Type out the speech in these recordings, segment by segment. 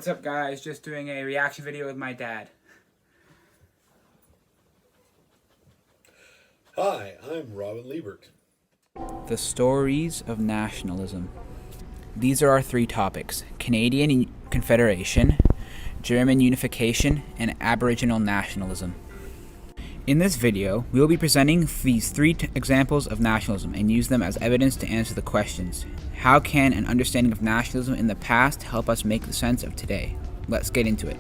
What's up, guys? Just doing a reaction video with my dad. Hi, I'm Robin Liebert. The stories of nationalism. These are our three topics: Canadian Confederation, German unification, and Aboriginal nationalism. In this video, we will be presenting these three examples of nationalism and use them as evidence to answer the questions. How can an understanding of nationalism in the past help us make sense of today? Let's get into it.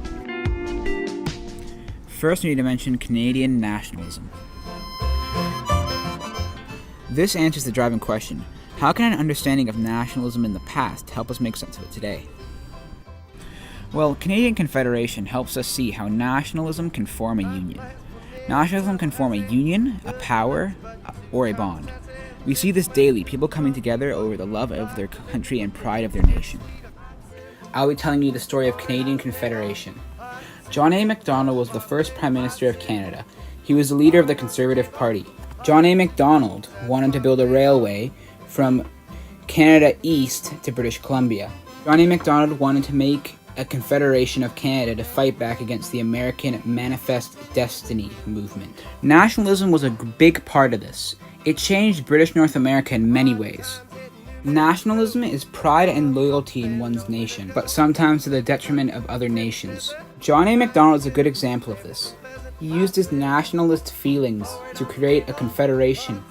First, we need to mention Canadian nationalism. This answers the driving question: how can an understanding of nationalism in the past help us make sense of it today? Well, Canadian Confederation helps us see how nationalism can form a union. Nationalism can form a union, a power, or a bond. We see this daily, people coming together over the love of their country and pride of their nation. I'll be telling you the story of Canadian Confederation. John A. Macdonald was the first Prime Minister of Canada. He was the leader of the Conservative Party. John A. Macdonald wanted to build a railway from Canada east to British Columbia. John A. Macdonald wanted to make a confederation of Canada to fight back against the American Manifest Destiny movement. Nationalism was a big part of this. It changed British North America in many ways. Nationalism is pride and loyalty in one's nation, but sometimes to the detriment of other nations. John A. Macdonald is a good example of this. He used his nationalist feelings to create a confederation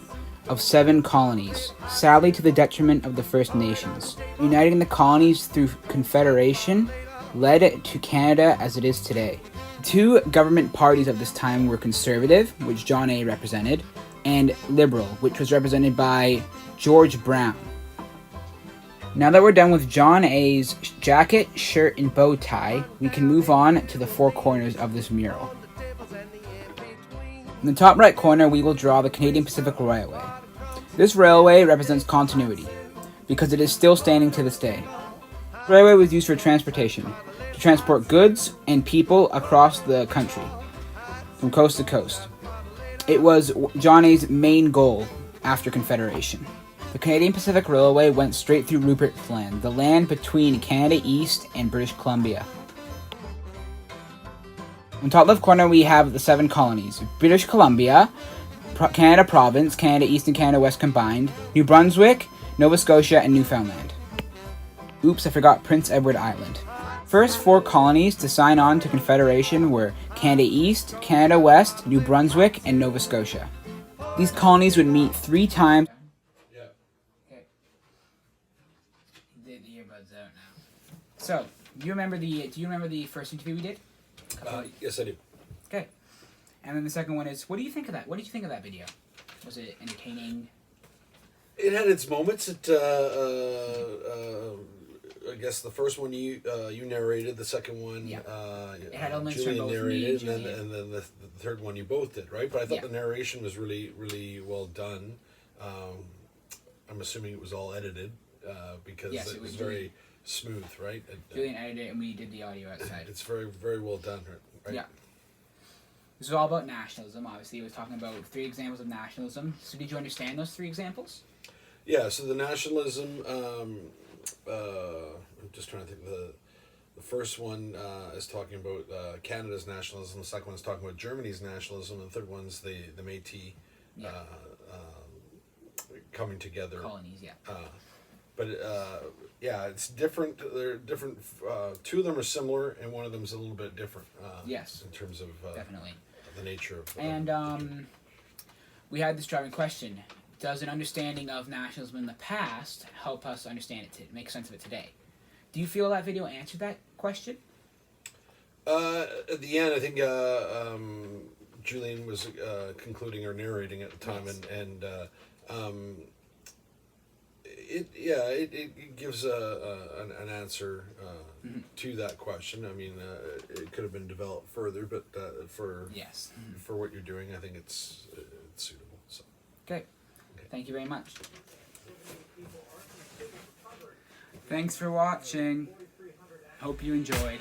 of 7 colonies, sadly to the detriment of the First Nations. Uniting the colonies through confederation led to Canada as it is today. Two government parties of this time were Conservative, which John A. represented, and Liberal, which was represented by George Brown. Now that we're done with John A.'s jacket, shirt, and bow tie, we can move on to the 4 corners of this mural. In the top right corner, we will draw the Canadian Pacific Railway. This railway represents continuity, because it is still standing to this day. The railway was used for transportation, to transport goods and people across the country, from coast to coast. It was John A.'s main goal after Confederation. The Canadian Pacific Railway went straight through Rupert's Land, the land between Canada East and British Columbia. In the top left corner, we have the 7 colonies: British Columbia, Canada Province, Canada East and Canada West combined, New Brunswick, Nova Scotia, and Newfoundland. Oops, I forgot Prince Edward Island. First 4 colonies to sign on to Confederation were Canada East, Canada West, New Brunswick, and Nova Scotia. These colonies would meet 3 times. Yeah. Okay. The earbuds out now. So, do you remember the first interview we did? Yes, I do. Okay. And then the second one is, what do you think of that? What did you think of that video? Was it entertaining? It had its moments. I guess the first one you narrated, the second one it had elements Julien from both narrated, me and then the third one you both did, right? But I thought the narration was really, really well done. I'm assuming it was all edited because it was very smooth, right? Julien edited it and we did the audio outside. It's very, very well done, right? Yeah. This is all about nationalism, obviously. It was talking about 3 examples of nationalism. So did you understand those 3 examples? Yeah, so the nationalism, I'm just trying to think, the first one is talking about Canada's nationalism, the second one is talking about Germany's nationalism, and the third one's the Métis coming together. Colonies, yeah. But it's different. They're different. 2 of them are similar, and one of them is a little bit different. Yes. In terms of definitely the nature of. And we had this driving question: does an understanding of nationalism in the past help us understand it, to make sense of it today? Do you feel that video answered that question? At the end, I think Julien was concluding or narrating at the time, yes. It gives an answer to that question. I mean, it could have been developed further, but for what you're doing, I think it's suitable. So. Okay. Thank you very much. Thanks for watching. Hope you enjoyed.